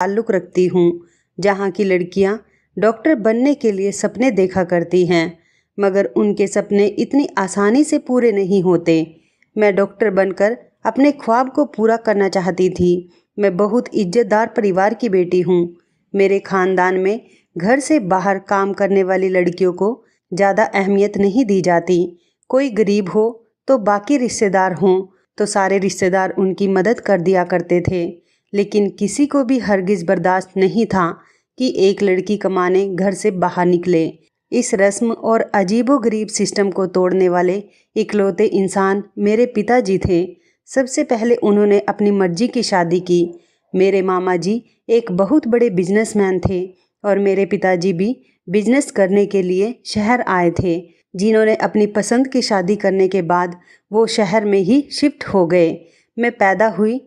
ताल्लुक़ रखती हूँ, जहाँ की लड़कियाँ डॉक्टर बनने के लिए सपने देखा करती हैं, मगर उनके सपने इतनी आसानी से पूरे नहीं होते। मैं डॉक्टर बनकर अपने ख्वाब को पूरा करना चाहती थी। मैं बहुत इज्जतदार परिवार की बेटी हूँ। मेरे ख़ानदान में घर से बाहर काम करने वाली लड़कियों को ज़्यादा अहमियत नहीं दी जाती। कोई गरीब हो तो बाकी रिश्तेदार हों तो सारे रिश्तेदार उनकी मदद कर दिया करते थे, लेकिन किसी को भी हरगिज़ बर्दाश्त नहीं था कि एक लड़की कमाने घर से बाहर निकले। इस रस्म और अजीबोगरीब सिस्टम को तोड़ने वाले इकलौते इंसान मेरे पिताजी थे। सबसे पहले उन्होंने अपनी मर्जी की शादी की। मेरे मामा जी एक बहुत बड़े बिजनेसमैन थे और मेरे पिताजी भी बिजनेस करने के लिए शहर आए थे। जिन्होंने अपनी पसंद की शादी करने के बाद वो शहर में ही शिफ्ट हो गए। मैं पैदा हुई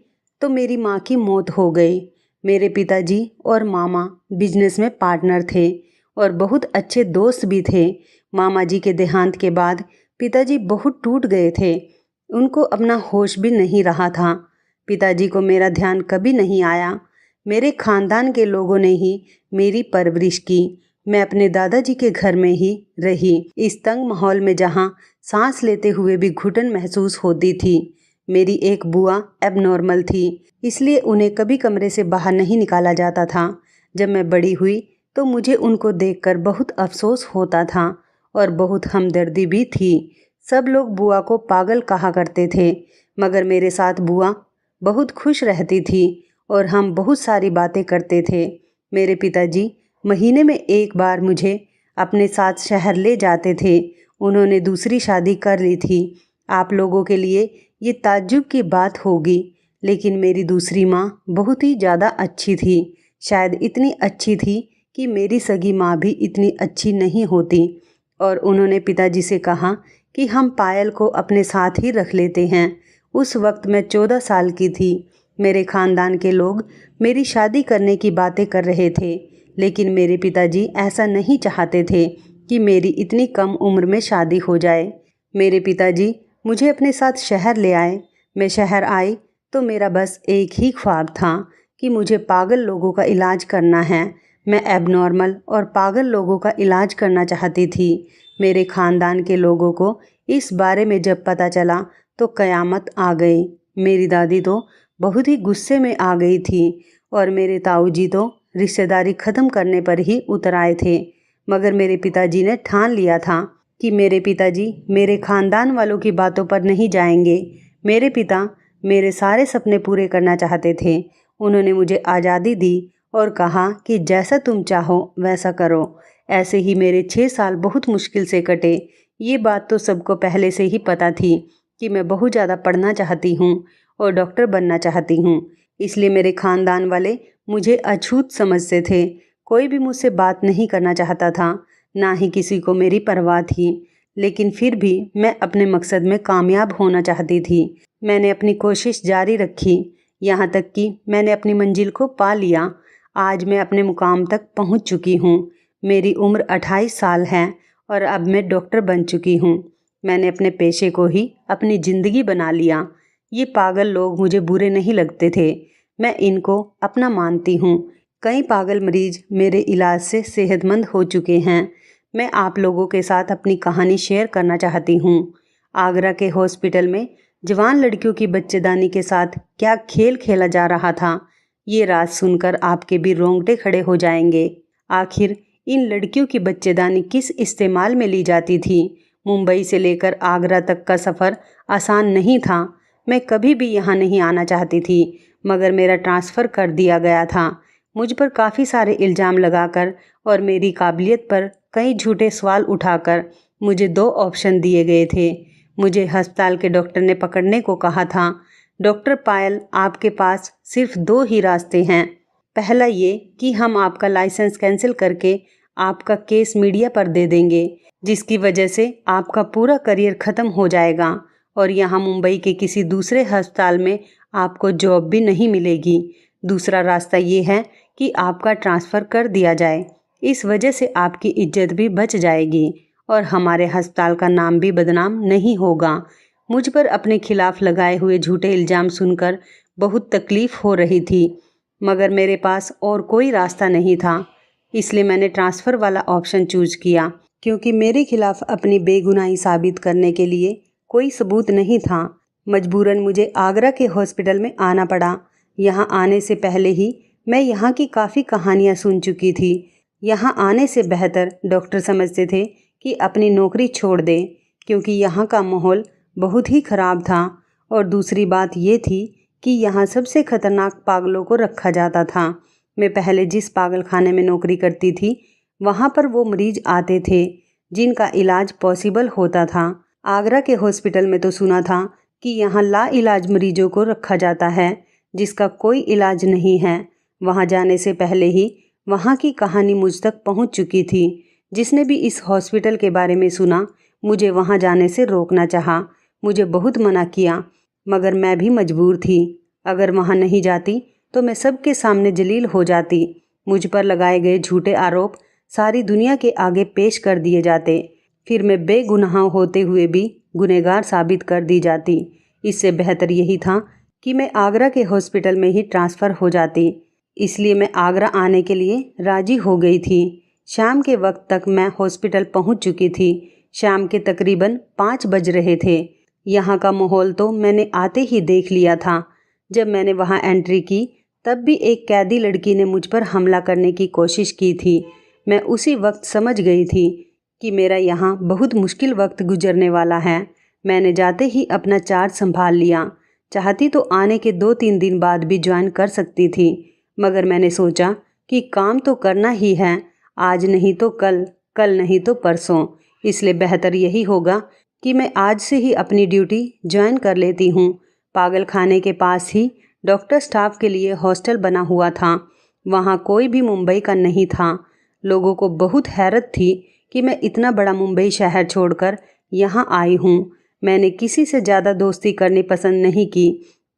तो मेरी माँ की मौत हो गई। मेरे पिताजी और मामा बिजनेस में पार्टनर थे और बहुत अच्छे दोस्त भी थे। मामा जी के देहांत के बाद पिताजी बहुत टूट गए थे। उनको अपना होश भी नहीं रहा था। पिताजी को मेरा ध्यान कभी नहीं आया। मेरे ख़ानदान के लोगों ने ही मेरी परवरिश की। मैं अपने दादाजी के घर में ही रही, इस तंग माहौल में जहाँ सांस लेते हुए भी घुटन महसूस होती थी। मेरी एक बुआ एबनॉर्मल थी, इसलिए उन्हें कभी कमरे से बाहर नहीं निकाला जाता था। जब मैं बड़ी हुई तो मुझे उनको देखकर बहुत अफसोस होता था और बहुत हमदर्दी भी थी। सब लोग बुआ को पागल कहा करते थे, मगर मेरे साथ बुआ बहुत खुश रहती थी और हम बहुत सारी बातें करते थे। मेरे पिताजी महीने में एक बार मुझे अपने साथ शहर ले जाते थे। उन्होंने दूसरी शादी कर ली थी। आप लोगों के लिए ये ताज्जुब की बात होगी, लेकिन मेरी दूसरी माँ बहुत ही ज़्यादा अच्छी थी। शायद इतनी अच्छी थी कि मेरी सगी माँ भी इतनी अच्छी नहीं होती। और उन्होंने पिताजी से कहा कि हम पायल को अपने साथ ही रख लेते हैं। उस वक्त मैं 14 साल की थी। मेरे ख़ानदान के लोग मेरी शादी करने की बातें कर रहे थे, लेकिन मेरे पिताजी ऐसा नहीं चाहते थे कि मेरी इतनी कम उम्र में शादी हो जाए। मेरे पिताजी मुझे अपने साथ शहर ले आए। मैं शहर आई तो मेरा बस एक ही ख्वाब था कि मुझे पागल लोगों का इलाज करना है। मैं एबनॉर्मल और पागल लोगों का इलाज करना चाहती थी। मेरे ख़ानदान के लोगों को इस बारे में जब पता चला तो क़यामत आ गई। मेरी दादी तो बहुत ही गुस्से में आ गई थी और मेरे ताऊजी तो रिश्तेदारी ख़त्म करने पर ही उतर आए थे। मगर मेरे पिताजी ने ठान लिया था कि मेरे पिताजी मेरे ख़ानदान वालों की बातों पर नहीं जाएंगे। मेरे पिता मेरे सारे सपने पूरे करना चाहते थे। उन्होंने मुझे आज़ादी दी और कहा कि जैसा तुम चाहो वैसा करो। ऐसे ही मेरे 6 साल बहुत मुश्किल से कटे। ये बात तो सबको पहले से ही पता थी कि मैं बहुत ज़्यादा पढ़ना चाहती हूँ और डॉक्टर बनना चाहती हूँ। इसलिए मेरे ख़ानदान वाले मुझे अछूत समझते थे। कोई भी मुझसे बात नहीं करना चाहता था, ना ही किसी को मेरी परवाह थी। लेकिन फिर भी मैं अपने मकसद में कामयाब होना चाहती थी। मैंने अपनी कोशिश जारी रखी, यहाँ तक कि मैंने अपनी मंजिल को पा लिया। आज मैं अपने मुकाम तक पहुँच चुकी हूँ। मेरी उम्र 28 साल है और अब मैं डॉक्टर बन चुकी हूँ। मैंने अपने पेशे को ही अपनी ज़िंदगी बना लिया। ये पागल लोग मुझे बुरे नहीं लगते थे, मैं इनको अपना मानती हूँ। कई पागल मरीज मेरे इलाज से सेहतमंद हो चुके हैं। मैं आप लोगों के साथ अपनी कहानी शेयर करना चाहती हूँ। आगरा के हॉस्पिटल में जवान लड़कियों की बच्चेदानी के साथ क्या खेल खेला जा रहा था, ये राज सुनकर आपके भी रोंगटे खड़े हो जाएंगे। आखिर इन लड़कियों की बच्चेदानी किस इस्तेमाल में ली जाती थी? मुंबई से लेकर आगरा तक का सफ़र आसान नहीं था। मैं कभी भी यहाँ नहीं आना चाहती थी, मगर मेरा ट्रांसफ़र कर दिया गया था। मुझ पर काफ़ी सारे इल्ज़ाम लगाकर और मेरी काबिलियत पर कई झूठे सवाल उठाकर मुझे 2 ऑप्शन दिए गए थे। मुझे अस्पताल के डॉक्टर ने पकड़ने को कहा था, डॉक्टर पायल, आपके पास सिर्फ 2 ही रास्ते हैं। पहला ये कि हम आपका लाइसेंस कैंसिल करके आपका केस मीडिया पर दे देंगे, जिसकी वजह से आपका पूरा करियर ख़त्म हो जाएगा और यहाँ मुंबई के किसी दूसरे अस्पताल में आपको जॉब भी नहीं मिलेगी। दूसरा रास्ता ये है कि आपका ट्रांसफ़र कर दिया जाए। इस वजह से आपकी इज्जत भी बच जाएगी और हमारे अस्पताल का नाम भी बदनाम नहीं होगा। मुझ पर अपने खिलाफ लगाए हुए झूठे इल्ज़ाम सुनकर बहुत तकलीफ़ हो रही थी। मगर मेरे पास और कोई रास्ता नहीं था, इसलिए मैंने ट्रांसफ़र वाला ऑप्शन चूज़ किया, क्योंकि मेरे खिलाफ अपनी बेगुनाही साबित करने के लिए कोई सबूत नहीं था। मजबूरन मुझे आगरा के हॉस्पिटल में आना पड़ा। यहाँ आने से पहले ही मैं यहाँ की काफ़ी कहानियाँ सुन चुकी थी। यहाँ आने से बेहतर डॉक्टर समझते थे कि अपनी नौकरी छोड़ दें, क्योंकि यहाँ का माहौल बहुत ही ख़राब था। और दूसरी बात ये थी कि यहाँ सबसे खतरनाक पागलों को रखा जाता था। मैं पहले जिस पागल खाने में नौकरी करती थी, वहाँ पर वो मरीज़ आते थे जिनका इलाज पॉसिबल होता था। आगरा के हॉस्पिटल में तो सुना था कि यहाँ लाइलाज मरीजों को रखा जाता है, जिसका कोई इलाज नहीं है। वहाँ जाने से पहले ही वहाँ की कहानी मुझ तक पहुँच चुकी थी। जिसने भी इस हॉस्पिटल के बारे में सुना, मुझे वहाँ जाने से रोकना चाहा। मुझे बहुत मना किया, मगर मैं भी मजबूर थी। अगर वहाँ नहीं जाती तो मैं सबके सामने जलील हो जाती। मुझ पर लगाए गए झूठे आरोप सारी दुनिया के आगे पेश कर दिए जाते, फिर मैं बेगुनाह होते हुए भी गुनहगार साबित कर दी जाती। इससे बेहतर यही था कि मैं आगरा के हॉस्पिटल में ही ट्रांसफ़र हो जाती। इसलिए मैं आगरा आने के लिए राज़ी हो गई थी। शाम के वक्त तक मैं हॉस्पिटल पहुंच चुकी थी। शाम के तकरीबन 5 बज रहे थे। यहाँ का माहौल तो मैंने आते ही देख लिया था। जब मैंने वहाँ एंट्री की, तब भी एक कैदी लड़की ने मुझ पर हमला करने की कोशिश की थी। मैं उसी वक्त समझ गई थी कि मेरा यहाँ बहुत मुश्किल वक्त गुजरने वाला है। मैंने जाते ही अपना चार्ज संभाल लिया। चाहती तो आने के 2-3 दिन बाद भी ज्वाइन कर सकती थी, मगर मैंने सोचा कि काम तो करना ही है, आज नहीं तो कल, कल नहीं तो परसों। इसलिए बेहतर यही होगा कि मैं आज से ही अपनी ड्यूटी ज्वाइन कर लेती हूँ। पागल खाने के पास ही डॉक्टर स्टाफ के लिए हॉस्टल बना हुआ था। वहाँ कोई भी मुंबई का नहीं था। लोगों को बहुत हैरत थी कि मैं इतना बड़ा मुंबई शहर छोड़कर यहाँ आई हूँ। मैंने किसी से ज़्यादा दोस्ती करनी पसंद नहीं की।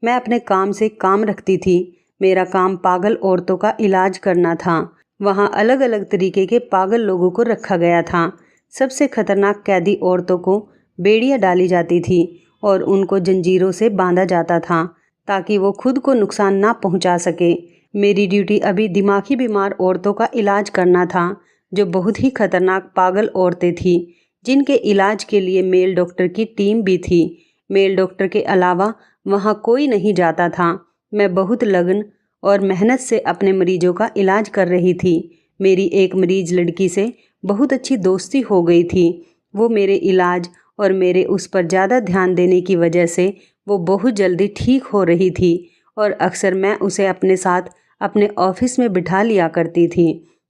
मैं अपने काम से काम रखती थी। मेरा काम पागल औरतों का इलाज करना था। वहाँ अलग अलग तरीके के पागल लोगों को रखा गया था। सबसे खतरनाक कैदी औरतों को बेड़ियाँ डाली जाती थी और उनको जंजीरों से बांधा जाता था ताकि वो खुद को नुकसान ना पहुँचा सके। मेरी ड्यूटी अभी दिमागी बीमार औरतों का इलाज करना था, जो बहुत ही खतरनाक पागल औरतें थीं, जिनके इलाज के लिए मेल डॉक्टर की टीम भी थी। मेल डॉक्टर के अलावा वहाँ कोई नहीं जाता था। मैं बहुत लगन और मेहनत से अपने मरीजों का इलाज कर रही थी। मेरी एक मरीज लड़की से बहुत अच्छी दोस्ती हो गई थी। वो मेरे इलाज और मेरे उस पर ज़्यादा ध्यान देने की वजह से वो बहुत जल्दी ठीक हो रही थी और अक्सर मैं उसे अपने साथ अपने ऑफिस में बिठा लिया करती थी।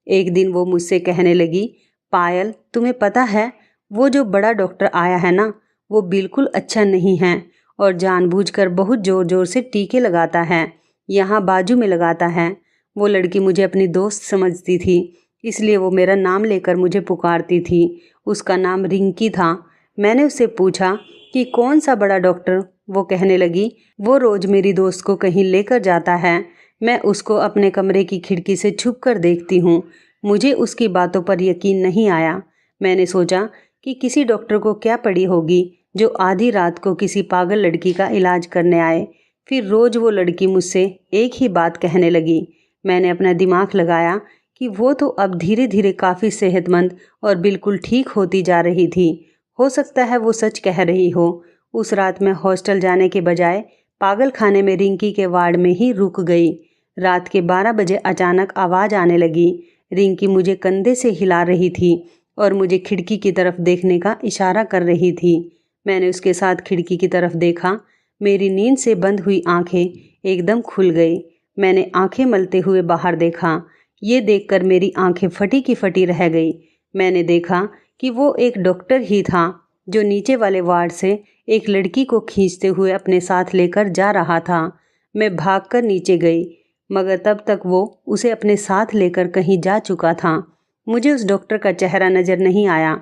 एक दिन वो मुझसे कहने लगी, पायल, तुम्हें पता है वो जो बड़ा डॉक्टर आया है ना, वो बिल्कुल अच्छा नहीं है और जानबूझकर बहुत ज़ोर ज़ोर से टीके लगाता है, यहाँ बाजू में लगाता है। वो लड़की मुझे अपनी दोस्त समझती थी, इसलिए वो मेरा नाम लेकर मुझे पुकारती थी। उसका नाम रिंकी था। मैंने उससे पूछा कि कौन सा बड़ा डॉक्टर। वो कहने लगी, वो रोज़ मेरी दोस्त को कहीं लेकर जाता है। मैं उसको अपने कमरे की खिड़की से छुप कर देखती हूँ। मुझे उसकी बातों पर यकीन नहीं आया। मैंने सोचा कि किसी डॉक्टर को क्या पड़ी होगी जो आधी रात को किसी पागल लड़की का इलाज करने आए। फिर रोज़ वो लड़की मुझसे एक ही बात कहने लगी। मैंने अपना दिमाग लगाया कि वो तो अब धीरे धीरे काफ़ी सेहतमंद और बिल्कुल ठीक होती जा रही थी। हो सकता है वो सच कह रही हो। उस रात मैं हॉस्टल जाने के बजाय पागल खाने में रिंकी के वार्ड में ही रुक गई। रात के 12 बजे अचानक आवाज़ आने लगी। रिंकी मुझे कंधे से हिला रही थी और मुझे खिड़की की तरफ देखने का इशारा कर रही थी। मैंने उसके साथ खिड़की की तरफ देखा। मेरी नींद से बंद हुई आंखें एकदम खुल गई। मैंने आंखें मलते हुए बाहर देखा। ये देखकर मेरी आंखें फटी की फटी रह गई। मैंने देखा कि वो एक डॉक्टर ही था जो नीचे वाले वार्ड से एक लड़की को खींचते हुए अपने साथ लेकर जा रहा था। मैं भागकर नीचे गई, मगर तब तक वो उसे अपने साथ लेकर कहीं जा चुका था। मुझे उस डॉक्टर का चेहरा नज़र नहीं आया।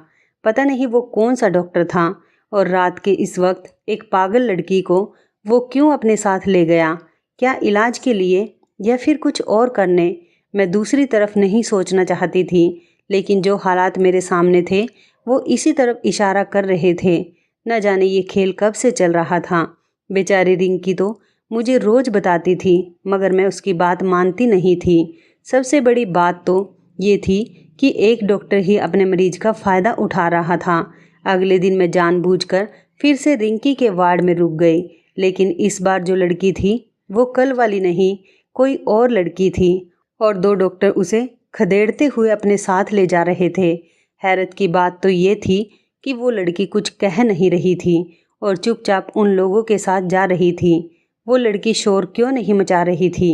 पता नहीं वो कौन सा डॉक्टर था और रात के इस वक्त एक पागल लड़की को वो क्यों अपने साथ ले गया। क्या इलाज के लिए या फिर कुछ और करने। मैं दूसरी तरफ नहीं सोचना चाहती थी, लेकिन जो हालात मेरे सामने थे वो इसी तरफ इशारा कर रहे थे। न जाने ये खेल कब से चल रहा था। बेचारी रिंकी तो मुझे रोज़ बताती थी, मगर मैं उसकी बात मानती नहीं थी। सबसे बड़ी बात तो ये थी कि एक डॉक्टर ही अपने मरीज का फ़ायदा उठा रहा था। अगले दिन मैं जानबूझकर फिर से रिंकी के वार्ड में रुक गई, लेकिन इस बार जो लड़की थी वो कल वाली नहीं, कोई और लड़की थी और दो डॉक्टर उसे खदेड़ते हुए अपने साथ ले जा रहे थे। हैरत की बात तो ये थी कि वो लड़की कुछ कह नहीं रही थी और चुपचाप उन लोगों के साथ जा रही थी। वो लड़की शोर क्यों नहीं मचा रही थी?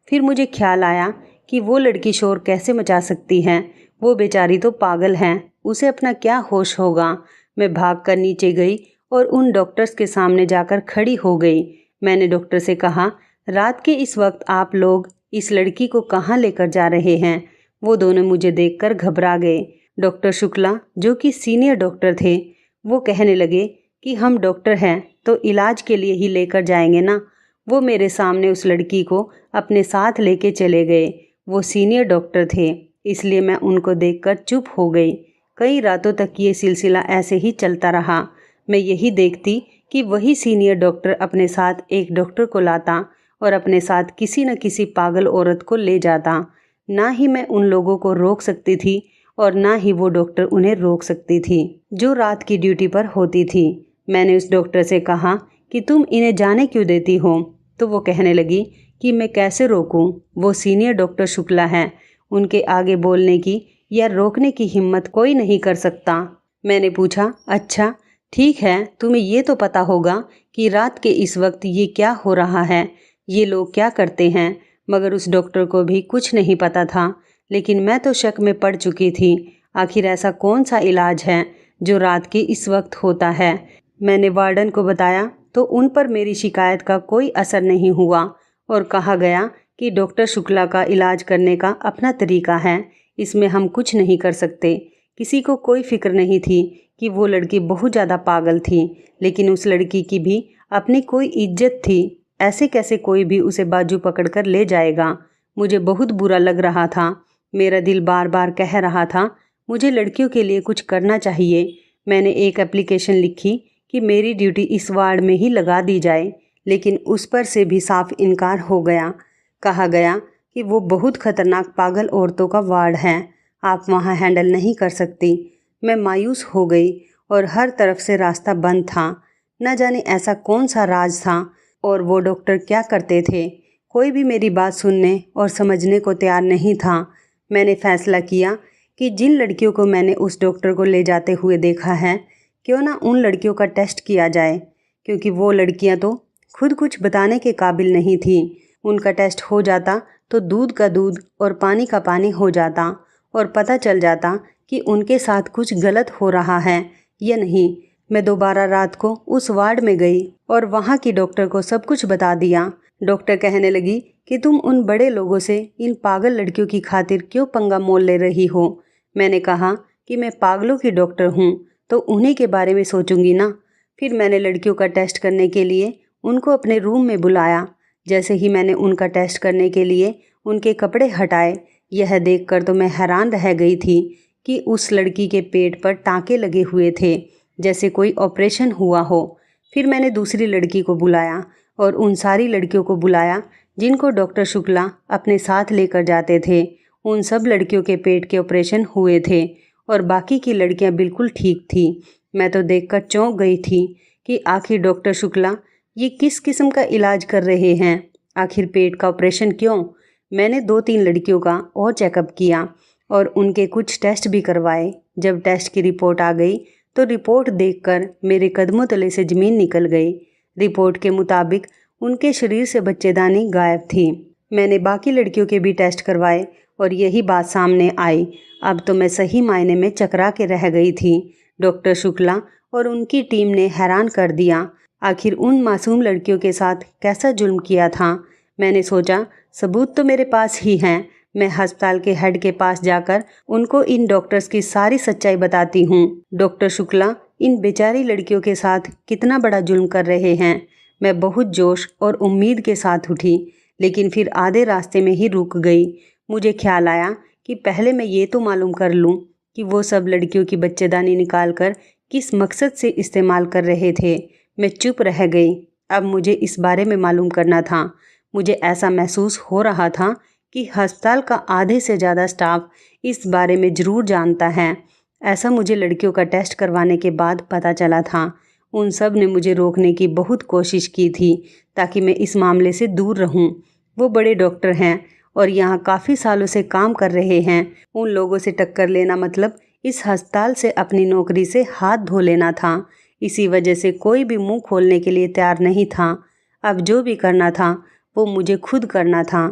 फिर मुझे ख्याल आया कि वो लड़की शोर कैसे मचा सकती है? वो बेचारी तो पागल है, उसे अपना क्या होश होगा। मैं भागकर नीचे गई और उन डॉक्टर्स के सामने जाकर खड़ी हो गई। मैंने डॉक्टर से कहा, रात के इस वक्त आप लोग इस लड़की को कहाँ लेकर जा रहे हैं? वो दोनों मुझे देखकर घबरा गए। डॉक्टर शुक्ला, जो कि सीनियर डॉक्टर थे, वो कहने लगे कि हम डॉक्टर हैं तो इलाज के लिए ही लेकर जाएंगे ना। वो मेरे सामने उस लड़की को अपने साथ लेके चले गए। वो सीनियर डॉक्टर थे, इसलिए मैं उनको देखकर चुप हो गई। कई रातों तक ये सिलसिला ऐसे ही चलता रहा। मैं यही देखती कि वही सीनियर डॉक्टर अपने साथ एक डॉक्टर को लाता और अपने साथ किसी न किसी पागल औरत को ले जाता। ना ही मैं उन लोगों को रोक सकती थी और ना ही वो डॉक्टर उन्हें रोक सकती थी जो रात की ड्यूटी पर होती थी। मैंने उस डॉक्टर से कहा कि तुम इन्हें जाने क्यों देती हो? तो वो कहने लगी कि मैं कैसे रोकूं, वो सीनियर डॉक्टर शुक्ला हैं, उनके आगे बोलने की या रोकने की हिम्मत कोई नहीं कर सकता। मैंने पूछा, अच्छा ठीक है, तुम्हें ये तो पता होगा कि रात के इस वक्त ये क्या हो रहा है, ये लोग क्या करते हैं? मगर उस डॉक्टर को भी कुछ नहीं पता था, लेकिन मैं तो शक में पड़ चुकी थी। आखिर ऐसा कौन सा इलाज है जो रात के इस वक्त होता है? मैंने वार्डन को बताया तो उन पर मेरी शिकायत का कोई असर नहीं हुआ और कहा गया कि डॉक्टर शुक्ला का इलाज करने का अपना तरीका है, इसमें हम कुछ नहीं कर सकते। किसी को कोई फिक्र नहीं थी कि वो लड़की बहुत ज़्यादा पागल थी, लेकिन उस लड़की की भी अपनी कोई इज्जत थी। ऐसे कैसे कोई भी उसे बाजू पकड़कर ले जाएगा? मुझे बहुत बुरा लग रहा था। मेरा दिल बार बार कह रहा था, मुझे लड़कियों के लिए कुछ करना चाहिए। मैंने एक एप्लीकेशन लिखी कि मेरी ड्यूटी इस वार्ड में ही लगा दी जाए, लेकिन उस पर से भी साफ इनकार हो गया। कहा गया कि वो बहुत खतरनाक पागल औरतों का वार्ड है, आप वहाँ हैंडल नहीं कर सकती। मैं मायूस हो गई और हर तरफ से रास्ता बंद था। न जाने ऐसा कौन सा राज था और वो डॉक्टर क्या करते थे। कोई भी मेरी बात सुनने और समझने को तैयार नहीं था। मैंने फैसला किया कि जिन लड़कियों को मैंने उस डॉक्टर को ले जाते हुए देखा है, क्यों ना उन लड़कियों का टेस्ट किया जाए, क्योंकि वो लड़कियां तो खुद कुछ बताने के काबिल नहीं थी। उनका टेस्ट हो जाता तो दूध का दूध और पानी का पानी हो जाता और पता चल जाता कि उनके साथ कुछ गलत हो रहा है या नहीं। मैं दोबारा रात को उस वार्ड में गई और वहाँ की डॉक्टर को सब कुछ बता दिया। डॉक्टर कहने लगी कि तुम उन बड़े लोगों से इन पागल लड़कियों की खातिर क्यों पंगा मोल ले रही हो? मैंने कहा कि मैं पागलों की डॉक्टर हूँ तो उन्हीं के बारे में सोचूंगी ना। फिर मैंने लड़कियों का टेस्ट करने के लिए उनको अपने रूम में बुलाया। जैसे ही मैंने उनका टेस्ट करने के लिए उनके कपड़े हटाए, यह देखकर तो मैं हैरान रह गई थी कि उस लड़की के पेट पर टाँके लगे हुए थे, जैसे कोई ऑपरेशन हुआ हो। फिर मैंने दूसरी लड़की को बुलाया और उन सारी लड़कियों को बुलाया जिनको डॉक्टर शुक्ला अपने साथ लेकर जाते थे। उन सब लड़कियों के पेट के ऑपरेशन हुए थे और बाकी की लड़कियां बिल्कुल ठीक थी। मैं तो देखकर चौंक गई थी कि आखिर डॉक्टर शुक्ला ये किस किस्म का इलाज कर रहे हैं? आखिर पेट का ऑपरेशन क्यों? मैंने 2-3 लड़कियों का और चेकअप किया और उनके कुछ टेस्ट भी करवाए। जब टेस्ट की रिपोर्ट आ गई तो रिपोर्ट देखकर मेरे कदमों तले से ज़मीन निकल गई। रिपोर्ट के मुताबिक उनके शरीर से बच्चेदानी गायब थी। मैंने बाकी लड़कियों के भी टेस्ट करवाए और यही बात सामने आई। अब तो मैं सही मायने में चकरा के रह गई थी। डॉक्टर शुक्ला और उनकी टीम ने हैरान कर दिया। आखिर उन मासूम लड़कियों के साथ कैसा जुल्म किया था? मैंने सोचा सबूत तो मेरे पास ही हैं। मैं अस्पताल के हेड के पास जाकर उनको इन डॉक्टर्स की सारी सच्चाई बताती हूँ। डॉक्टर शुक्ला इन बेचारी लड़कियों के साथ कितना बड़ा जुल्म कर रहे हैं। मैं बहुत जोश और उम्मीद के साथ उठी, लेकिन फिर आधे रास्ते में ही रुक गई। मुझे ख्याल आया कि पहले मैं ये तो मालूम कर लूँ कि वो सब लड़कियों की बच्चेदानी निकाल कर किस मकसद से इस्तेमाल कर रहे थे। मैं चुप रह गई। अब मुझे इस बारे में मालूम करना था। मुझे ऐसा महसूस हो रहा था कि अस्पताल का आधे से ज़्यादा स्टाफ इस बारे में ज़रूर जानता है। ऐसा मुझे लड़कियों का टेस्ट करवाने के बाद पता चला था। उन सब ने मुझे रोकने की बहुत कोशिश की थी ताकि मैं इस मामले से दूर रहूं। वो बड़े डॉक्टर हैं और यहाँ काफ़ी सालों से काम कर रहे हैं। उन लोगों से टक्कर लेना मतलब इस अस्पताल से अपनी नौकरी से हाथ धो लेना था। इसी वजह से कोई भी मुंह खोलने के लिए तैयार नहीं था। अब जो भी करना था वो मुझे खुद करना था।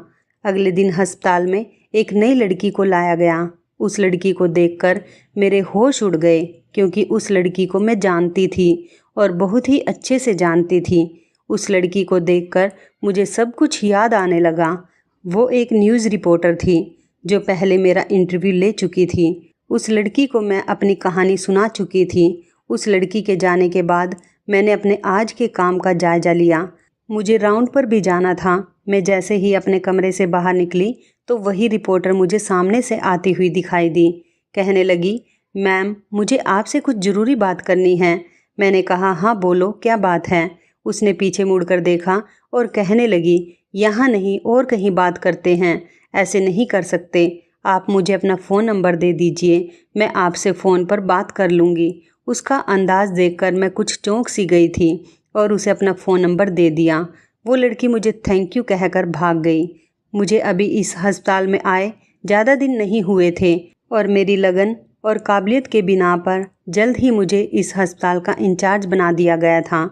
अगले दिन अस्पताल में एक नई लड़की को लाया गया। उस लड़की को देखकर मेरे होश उड़ गए, क्योंकि उस लड़की को मैं जानती थी और बहुत ही अच्छे से जानती थी। उस लड़की को देखकर मुझे सब कुछ याद आने लगा। वो एक न्यूज़ रिपोर्टर थी जो पहले मेरा इंटरव्यू ले चुकी थी। उस लड़की को मैं अपनी कहानी सुना चुकी थी। उस लड़की के जाने के बाद मैंने अपने आज के काम का जायज़ा लिया। मुझे राउंड पर भी जाना था। मैं जैसे ही अपने कमरे से बाहर निकली तो वही रिपोर्टर मुझे सामने से आती हुई दिखाई दी। कहने लगी, मैम, मुझे आपसे कुछ ज़रूरी बात करनी है। मैंने कहा, हाँ बोलो, क्या बात है। उसने पीछे मुड़कर देखा और कहने लगी, यहाँ नहीं और कहीं बात करते हैं, ऐसे नहीं कर सकते। आप मुझे अपना फ़ोन नंबर दे दीजिए, मैं आपसे फ़ोन पर बात कर लूँगी। उसका अंदाज़ देखकर मैं कुछ चौंक सी गई थी और उसे अपना फ़ोन नंबर दे दिया। वो लड़की मुझे थैंक यू कहकर भाग गई। मुझे अभी इस अस्पताल में आए ज़्यादा दिन नहीं हुए थे और मेरी लगन और काबिलियत के बिना पर जल्द ही मुझे इस अस्पताल का इंचार्ज बना दिया गया था।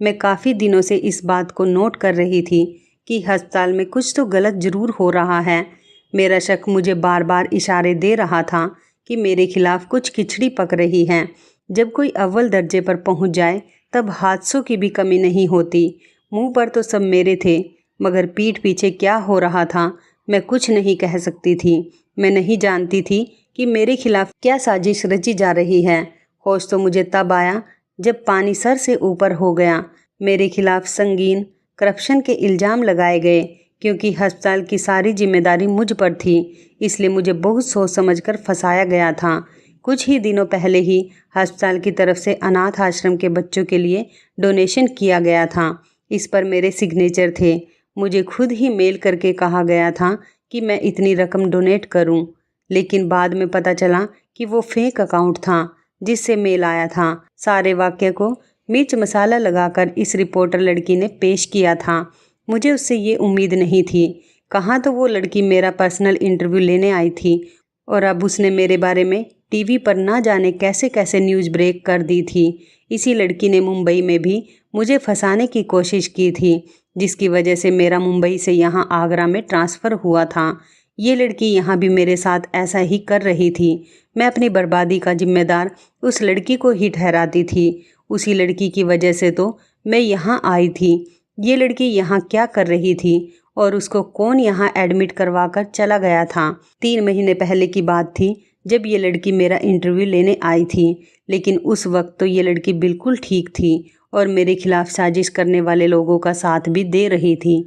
मैं काफ़ी दिनों से इस बात को नोट कर रही थी कि अस्पताल में कुछ तो गलत ज़रूर हो रहा है। मेरा शक मुझे बार बार इशारे दे रहा था कि मेरे खिलाफ कुछ खिचड़ी पक रही है। जब कोई अव्वल दर्जे पर पहुंच जाए तब हादसों की भी कमी नहीं होती। मुंह पर तो सब मेरे थे, मगर पीठ पीछे क्या हो रहा था मैं कुछ नहीं कह सकती थी। मैं नहीं जानती थी कि मेरे खिलाफ क्या साजिश रची जा रही है। होश तो मुझे तब आया जब पानी सर से ऊपर हो गया। मेरे खिलाफ संगीन करप्शन के इल्ज़ाम लगाए गए, क्योंकि अस्पताल की सारी जिम्मेदारी मुझ पर थी। इसलिए मुझे बहुत सोच समझकर फंसाया गया था। कुछ ही दिनों पहले ही अस्पताल की तरफ से अनाथ आश्रम के बच्चों के लिए डोनेशन किया गया था। इस पर मेरे सिग्नेचर थे। मुझे खुद ही मेल करके कहा गया था कि मैं इतनी रकम डोनेट करूं, लेकिन बाद में पता चला कि वो फेक अकाउंट था जिससे मेल आया था। सारे वाक्य को मिर्च मसाला लगाकर इस रिपोर्टर लड़की ने पेश किया था। मुझे उससे ये उम्मीद नहीं थी। कहाँ तो वो लड़की मेरा पर्सनल इंटरव्यू लेने आई थी और अब उसने मेरे बारे में टीवी पर ना जाने कैसे कैसे न्यूज़ ब्रेक कर दी थी। इसी लड़की ने मुंबई में भी मुझे फंसाने की कोशिश की थी, जिसकी वजह से मेरा मुंबई से यहाँ आगरा में ट्रांसफ़र हुआ था। ये लड़की यहाँ भी मेरे साथ ऐसा ही कर रही थी। मैं अपनी बर्बादी का जिम्मेदार उस लड़की को ही ठहराती थी। उसी लड़की की वजह से तो मैं यहाँ आई थी। ये लड़की यहाँ क्या कर रही थी और उसको कौन यहाँ एडमिट करवा कर चला गया था। 3 महीने पहले की बात थी जब ये लड़की मेरा इंटरव्यू लेने आई थी, लेकिन उस वक्त तो ये लड़की बिल्कुल ठीक थी और मेरे खिलाफ साजिश करने वाले लोगों का साथ भी दे रही थी।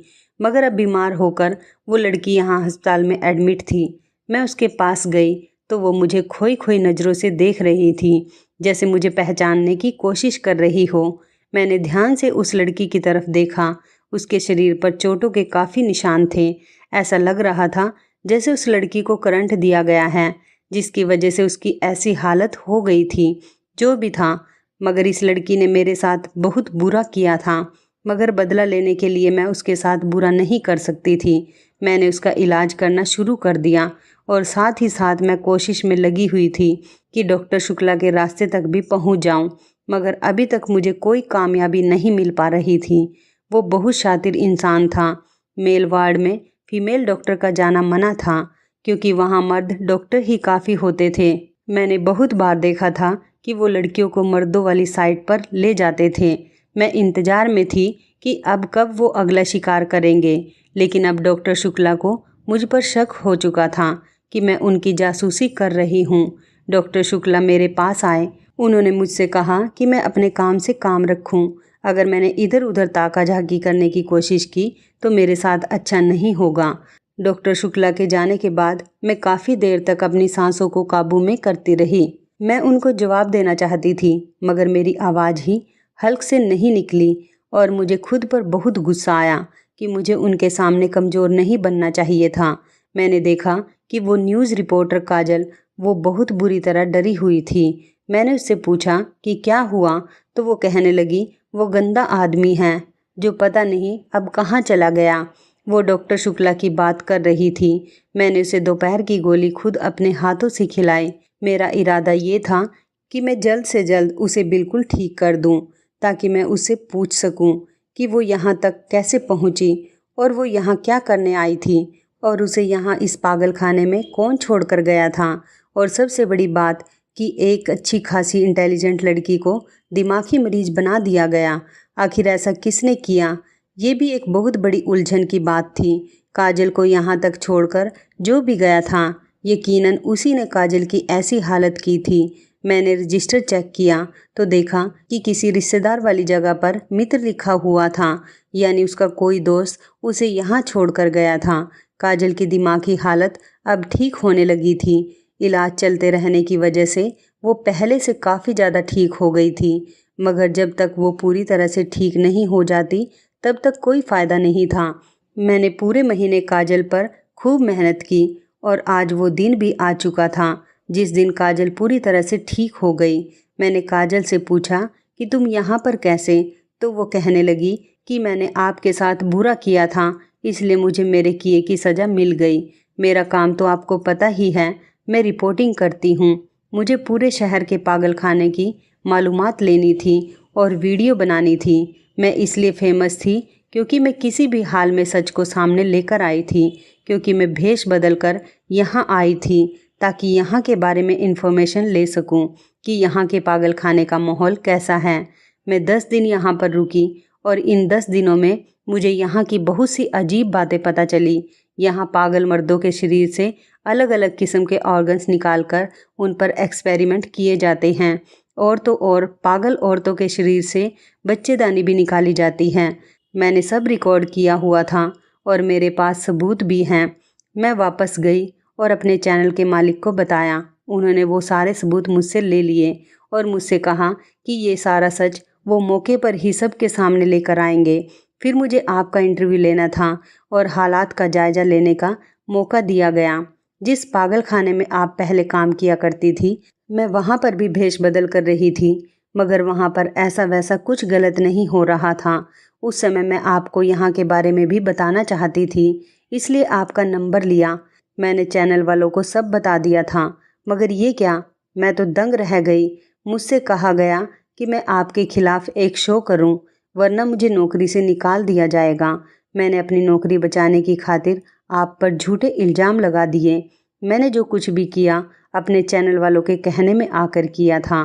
मगर अब बीमार होकर वो लड़की यहाँ अस्पताल में एडमिट थी। मैं उसके पास गई तो वो मुझे खोई खोई नज़रों से देख रही थी, जैसे मुझे पहचानने की कोशिश कर रही हो। मैंने ध्यान से उस लड़की की तरफ देखा। उसके शरीर पर चोटों के काफ़ी निशान थे। ऐसा लग रहा था जैसे उस लड़की को करंट दिया गया है, जिसकी वजह से उसकी ऐसी हालत हो गई थी। जो भी था, मगर इस लड़की ने मेरे साथ बहुत बुरा किया था, मगर बदला लेने के लिए मैं उसके साथ बुरा नहीं कर सकती थी। मैंने उसका इलाज करना शुरू कर दिया और साथ ही साथ मैं कोशिश में लगी हुई थी कि डॉक्टर शुक्ला के रास्ते तक भी पहुंच जाऊं, मगर अभी तक मुझे कोई कामयाबी नहीं मिल पा रही थी। वो बहुत शातिर इंसान था। मेल वार्ड में फीमेल डॉक्टर का जाना मना था, क्योंकि वहाँ मर्द डॉक्टर ही काफ़ी होते थे। मैंने बहुत बार देखा था कि वो लड़कियों को मर्दों वाली साइड पर ले जाते थे। मैं इंतज़ार में थी कि अब कब वो अगला शिकार करेंगे, लेकिन अब डॉक्टर शुक्ला को मुझ पर शक हो चुका था कि मैं उनकी जासूसी कर रही हूँ। डॉक्टर शुक्ला मेरे पास आए। उन्होंने मुझसे कहा कि मैं अपने काम से काम रखूँ। अगर मैंने इधर उधर ताका झाकी करने की कोशिश की तो मेरे साथ अच्छा नहीं होगा। डॉक्टर शुक्ला के जाने के बाद मैं काफ़ी देर तक अपनी सांसों को काबू में करती रही। मैं उनको जवाब देना चाहती थी, मगर मेरी आवाज़ ही हल्क से नहीं निकली और मुझे खुद पर बहुत गुस्सा आया कि मुझे उनके सामने कमज़ोर नहीं बनना चाहिए था। मैंने देखा कि वो न्यूज़ रिपोर्टर काजल वो बहुत बुरी तरह डरी हुई थी। मैंने उससे पूछा कि क्या हुआ, तो वो कहने लगी वो गंदा आदमी है जो पता नहीं अब कहाँ चला गया। वो डॉक्टर शुक्ला की बात कर रही थी। मैंने उसे दोपहर की गोली खुद अपने हाथों से खिलाई। मेरा इरादा ये था कि मैं जल्द से जल्द उसे बिल्कुल ठीक कर दूं, ताकि मैं उससे पूछ सकूं कि वो यहाँ तक कैसे पहुँची और वो यहाँ क्या करने आई थी और उसे यहाँ इस पागल खाने में कौन छोड़ कर गया था। और सबसे बड़ी बात कि एक अच्छी खासी इंटेलिजेंट लड़की को दिमागी मरीज बना दिया गया। आखिर ऐसा किसने किया? ये भी एक बहुत बड़ी उलझन की बात थी। काजल को यहाँ तक छोड़कर जो भी गया था, यकीनन उसी ने काजल की ऐसी हालत की थी। मैंने रजिस्टर चेक किया तो देखा कि किसी रिश्तेदार वाली जगह पर मित्र लिखा हुआ था, यानी उसका कोई दोस्त उसे यहाँ छोड़कर गया था। काजल की दिमागी हालत अब ठीक होने लगी थी। इलाज चलते रहने की वजह से वो पहले से काफ़ी ज़्यादा ठीक हो गई थी, मगर जब तक वो पूरी तरह से ठीक नहीं हो जाती तब तक कोई फ़ायदा नहीं था। मैंने पूरे महीने काजल पर खूब मेहनत की और आज वो दिन भी आ चुका था जिस दिन काजल पूरी तरह से ठीक हो गई। मैंने काजल से पूछा कि तुम यहाँ पर कैसे? तो वो कहने लगी कि मैंने आपके साथ बुरा किया था, इसलिए मुझे मेरे किए की सज़ा मिल गई। मेरा काम तो आपको पता ही है, मैं रिपोर्टिंग करती हूँ। मुझे पूरे शहर के पागल खाने की मालूमात लेनी थी और वीडियो बनानी थी। मैं इसलिए फेमस थी क्योंकि मैं किसी भी हाल में सच को सामने लेकर आई थी, क्योंकि मैं भेष बदल कर यहाँ आई थी ताकि यहाँ के बारे में इन्फॉर्मेशन ले सकूँ कि यहाँ के पागल खाने का माहौल कैसा है। मैं 10 दिन यहाँ पर रुकी और इन 10 दिनों में मुझे यहाँ की बहुत सी अजीब बातें पता चली। यहाँ पागल मर्दों के शरीर से अलग अलग किस्म के ऑर्गन्स निकालकर उन पर एक्सपेरिमेंट किए जाते हैं, और तो और पागल औरतों के शरीर से बच्चेदानी भी निकाली जाती है। मैंने सब रिकॉर्ड किया हुआ था और मेरे पास सबूत भी हैं। मैं वापस गई और अपने चैनल के मालिक को बताया। उन्होंने वो सारे सबूत मुझसे ले लिए और मुझसे कहा कि ये सारा सच वो मौके पर ही सबके सामने लेकर आएंगे। फिर मुझे आपका इंटरव्यू लेना था और हालात का जायज़ा लेने का मौका दिया गया। जिस पागल खाने में आप पहले काम किया करती थी, मैं वहाँ पर भी भेष बदल कर रही थी, मगर वहाँ पर ऐसा वैसा कुछ गलत नहीं हो रहा था। उस समय मैं आपको यहाँ के बारे में भी बताना चाहती थी, इसलिए आपका नंबर लिया। मैंने चैनल वालों को सब बता दिया था, मगर ये क्या, मैं तो दंग रह गई। मुझसे कहा गया कि मैं आपके खिलाफ एक शो करूं, वरना मुझे नौकरी से निकाल दिया जाएगा। मैंने अपनी नौकरी बचाने की खातिर आप पर झूठे इल्ज़ाम लगा दिए। मैंने जो कुछ भी किया अपने चैनल वालों के कहने में आकर किया था।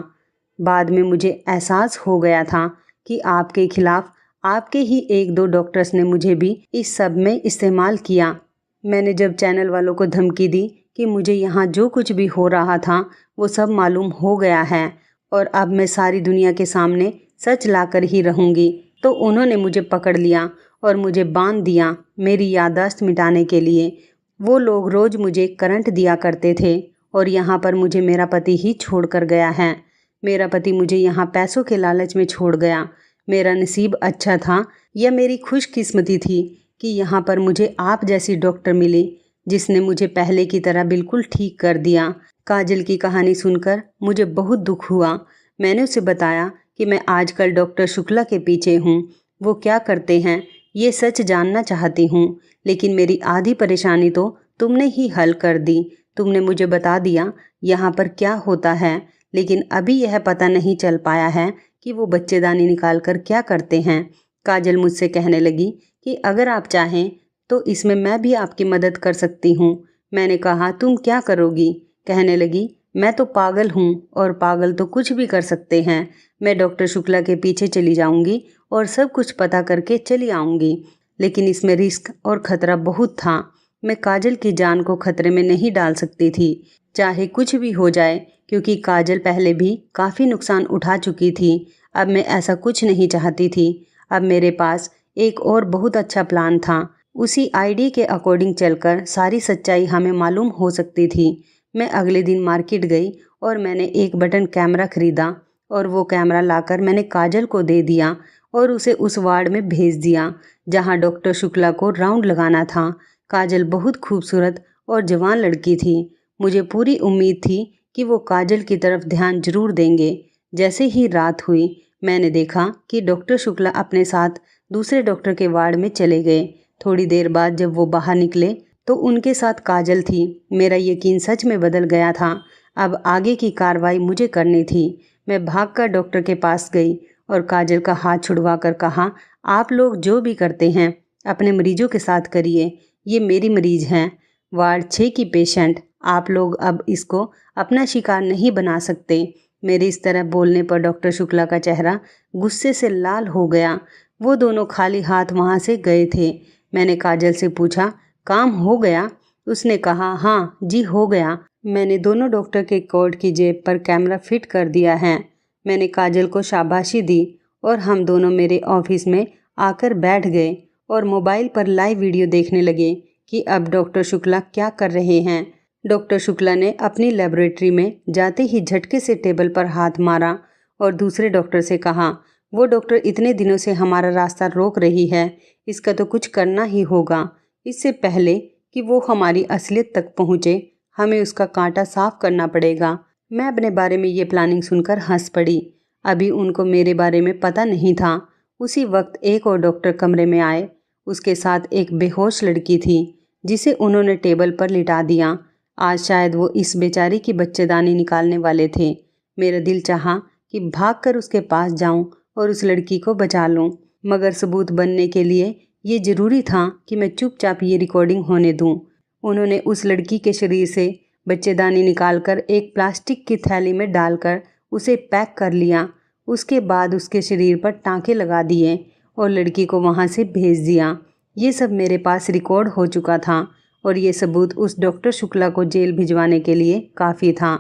बाद में मुझे एहसास हो गया था कि आपके खिलाफ आपके ही 1-2 डॉक्टर्स ने मुझे भी इस सब में इस्तेमाल किया। मैंने जब चैनल वालों को धमकी दी कि मुझे यहाँ जो कुछ भी हो रहा था वो सब मालूम हो गया है और अब मैं सारी दुनिया के सामने सच लाकर ही रहूँगी, तो उन्होंने मुझे पकड़ लिया और मुझे बांध दिया मेरी याददाश्त मिटाने के लिए। वो लोग रोज़ मुझे करंट दिया करते थे और यहाँ पर मुझे मेरा पति ही छोड़ कर गया है। मेरा पति मुझे यहाँ पैसों के लालच में छोड़ गया। मेरा नसीब अच्छा था या मेरी खुशकिस्मती थी कि यहाँ पर मुझे आप जैसी डॉक्टर मिली जिसने मुझे पहले की तरह बिल्कुल ठीक कर दिया। काजल की कहानी सुनकर मुझे बहुत दुख हुआ। मैंने उसे बताया कि मैं आजकल डॉक्टर शुक्ला के पीछे हूँ। वो क्या करते हैं ये सच जानना चाहती हूँ, लेकिन मेरी आधी परेशानी तो तुमने ही हल कर दी। तुमने मुझे बता दिया यहाँ पर क्या होता है, लेकिन अभी यह पता नहीं चल पाया है कि वो बच्चेदानी निकाल कर क्या करते हैं। काजल मुझसे कहने लगी कि अगर आप चाहें तो इसमें मैं भी आपकी मदद कर सकती हूँ। मैंने कहा तुम क्या करोगी? कहने लगी मैं तो पागल हूँ और पागल तो कुछ भी कर सकते हैं। मैं डॉक्टर शुक्ला के पीछे चली जाऊँगी और सब कुछ पता करके चली आऊँगी, लेकिन इसमें रिस्क और ख़तरा बहुत था। मैं काजल की जान को खतरे में नहीं डाल सकती थी, चाहे कुछ भी हो जाए, क्योंकि काजल पहले भी काफ़ी नुकसान उठा चुकी थी। अब मैं ऐसा कुछ नहीं चाहती थी। अब मेरे पास एक और बहुत अच्छा प्लान था। उसी आइडिया के अकॉर्डिंग चलकर सारी सच्चाई हमें मालूम हो सकती थी। मैं अगले दिन मार्केट गई और मैंने एक बटन कैमरा खरीदा और वो कैमरा लाकर मैंने काजल को दे दिया और उसे उस वार्ड में भेज दिया जहां डॉक्टर शुक्ला को राउंड लगाना था। काजल बहुत खूबसूरत और जवान लड़की थी। मुझे पूरी उम्मीद थी कि वो काजल की तरफ ध्यान जरूर देंगे। जैसे ही रात हुई मैंने देखा कि डॉक्टर शुक्ला अपने साथ दूसरे डॉक्टर के वार्ड में चले गए। थोड़ी देर बाद जब वो बाहर निकले तो उनके साथ काजल थी। मेरा यकीन सच में बदल गया था। अब आगे की कार्रवाई मुझे करनी थी। मैं भागकर डॉक्टर के पास गई और काजल का हाथ छुड़वा कर कहा, आप लोग जो भी करते हैं अपने मरीजों के साथ करिए। ये मेरी मरीज हैं, वार्ड 6 की पेशेंट। आप लोग अब इसको अपना शिकार नहीं बना सकते। मेरे इस तरह बोलने पर डॉक्टर शुक्ला का चेहरा गुस्से से लाल हो गया। वो दोनों खाली हाथ वहाँ से गए थे। मैंने काजल से पूछा, काम हो गया? उसने कहा, हाँ जी हो गया। मैंने दोनों डॉक्टर के कोट की जेब पर कैमरा फिट कर दिया है। मैंने काजल को शाबाशी दी और हम दोनों मेरे ऑफिस में आकर बैठ गए और मोबाइल पर लाइव वीडियो देखने लगे कि अब डॉक्टर शुक्ला क्या कर रहे हैं। डॉक्टर शुक्ला ने अपनी लेबोरेटरी में जाते ही झटके से टेबल पर हाथ मारा और दूसरे डॉक्टर से कहा, वो डॉक्टर इतने दिनों से हमारा रास्ता रोक रही है, इसका तो कुछ करना ही होगा। इससे पहले कि वो हमारी असलियत तक पहुँचे हमें उसका कांटा साफ करना पड़ेगा। मैं अपने बारे में ये प्लानिंग सुनकर हंस पड़ी। अभी उनको मेरे बारे में पता नहीं था। उसी वक्त एक और डॉक्टर कमरे में आए। उसके साथ एक बेहोश लड़की थी जिसे उन्होंने टेबल पर लिटा दिया। आज शायद वो इस बेचारी की बच्चेदानी निकालने वाले थे। मेरा दिल चाहा कि भागकर उसके पास जाऊं और उस लड़की को बचा लूं, मगर सबूत बनने के लिए ये ज़रूरी था कि मैं चुपचाप ये रिकॉर्डिंग होने दूं। उन्होंने उस लड़की के शरीर से बच्चेदानी निकालकर एक प्लास्टिक की थैली में डालकर उसे पैक कर लिया। उसके बाद उसके शरीर पर टाँके लगा दिए और लड़की को वहाँ से भेज दिया। ये सब मेरे पास रिकॉर्ड हो चुका था और ये सबूत उस डॉक्टर शुक्ला को जेल भिजवाने के लिए काफ़ी था।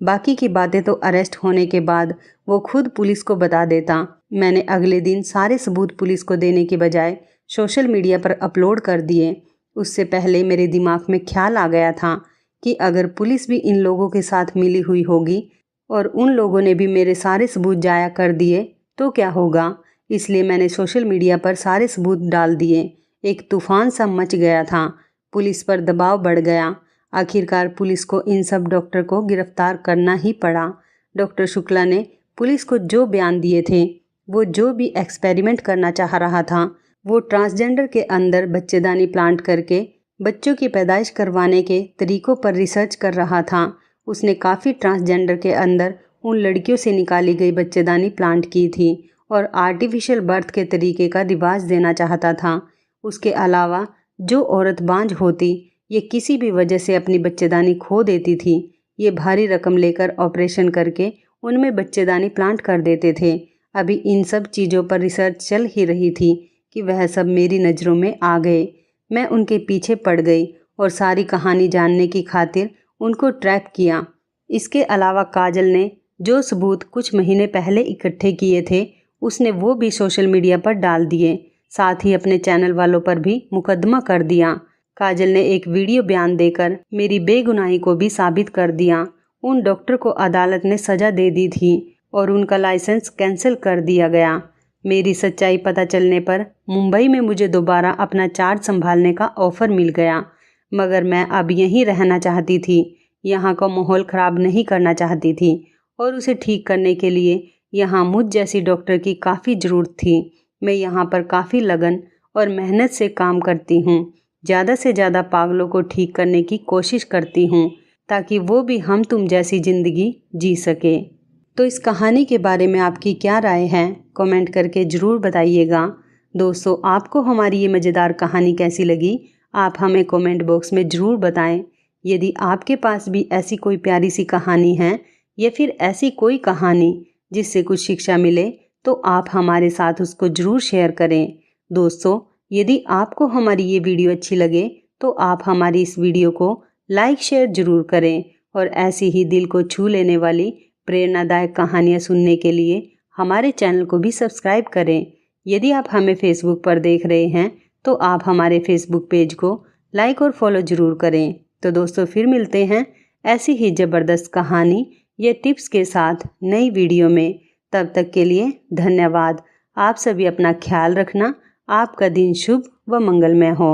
बाकी की बातें तो अरेस्ट होने के बाद वो खुद पुलिस को बता देता। मैंने अगले दिन सारे सबूत पुलिस को देने के बजाय सोशल मीडिया पर अपलोड कर दिए। उससे पहले मेरे दिमाग में ख्याल आ गया था कि अगर पुलिस भी इन लोगों के साथ मिली हुई होगी और उन लोगों ने भी मेरे सारे सबूत जाया कर दिए तो क्या होगा। इसलिए मैंने सोशल मीडिया पर सारे सबूत डाल दिए। एक तूफान सा मच गया था। पुलिस पर दबाव बढ़ गया। आखिरकार पुलिस को इन सब डॉक्टर को गिरफ्तार करना ही पड़ा। डॉक्टर शुक्ला ने पुलिस को जो बयान दिए थे, वो जो भी एक्सपेरिमेंट करना चाह रहा था, वो ट्रांसजेंडर के अंदर बच्चेदानी प्लांट करके बच्चों की पैदाइश करवाने के तरीकों पर रिसर्च कर रहा था। उसने काफ़ी ट्रांसजेंडर के अंदर उन लड़कियों से निकाली गई बच्चेदानी प्लांट की थी और आर्टिफिशियल बर्थ के तरीके का रिवाज देना चाहता था। उसके अलावा जो औरत बांझ होती ये किसी भी वजह से अपनी बच्चेदानी खो देती थी, ये भारी रकम लेकर ऑपरेशन करके उनमें बच्चेदानी प्लांट कर देते थे। अभी इन सब चीज़ों पर रिसर्च चल ही रही थी कि वह सब मेरी नज़रों में आ गए। मैं उनके पीछे पड़ गई और सारी कहानी जानने की खातिर उनको ट्रैप किया। इसके अलावा काजल ने जो सबूत कुछ महीने पहले इकट्ठे किए थे उसने वो भी सोशल मीडिया पर डाल दिए। साथ ही अपने चैनल वालों पर भी मुकदमा कर दिया। काजल ने एक वीडियो बयान देकर मेरी बेगुनाही को भी साबित कर दिया। उन डॉक्टर को अदालत ने सज़ा दे दी थी और उनका लाइसेंस कैंसिल कर दिया गया। मेरी सच्चाई पता चलने पर मुंबई में मुझे दोबारा अपना चार्ज संभालने का ऑफ़र मिल गया, मगर मैं अब यहीं रहना चाहती थी। यहाँ का माहौल ख़राब नहीं करना चाहती थी और उसे ठीक करने के लिए यहाँ मुझ जैसी डॉक्टर की काफ़ी ज़रूरत थी। मैं यहाँ पर काफ़ी लगन और मेहनत से काम करती हूँ। ज़्यादा से ज़्यादा पागलों को ठीक करने की कोशिश करती हूँ ताकि वो भी हम तुम जैसी ज़िंदगी जी सके। तो इस कहानी के बारे में आपकी क्या राय है, कमेंट करके ज़रूर बताइएगा। दोस्तों, आपको हमारी ये मज़ेदार कहानी कैसी लगी, आप हमें कमेंट बॉक्स में ज़रूर बताएं। यदि आपके पास भी ऐसी कोई प्यारी सी कहानी है या फिर ऐसी कोई कहानी जिससे कुछ शिक्षा मिले तो आप हमारे साथ उसको ज़रूर शेयर करें। दोस्तों, यदि आपको हमारी ये वीडियो अच्छी लगे तो आप हमारी इस वीडियो को लाइक शेयर ज़रूर करें और ऐसी ही दिल को छू लेने वाली प्रेरणादायक कहानियाँ सुनने के लिए हमारे चैनल को भी सब्सक्राइब करें। यदि आप हमें फेसबुक पर देख रहे हैं तो आप हमारे फेसबुक पेज को लाइक और फॉलो ज़रूर करें। तो दोस्तों, फिर मिलते हैं ऐसी ही ज़बरदस्त कहानी या टिप्स के साथ नई वीडियो में। तब तक के लिए धन्यवाद। आप सभी अपना ख्याल रखना। आपका दिन शुभ व मंगलमय हो।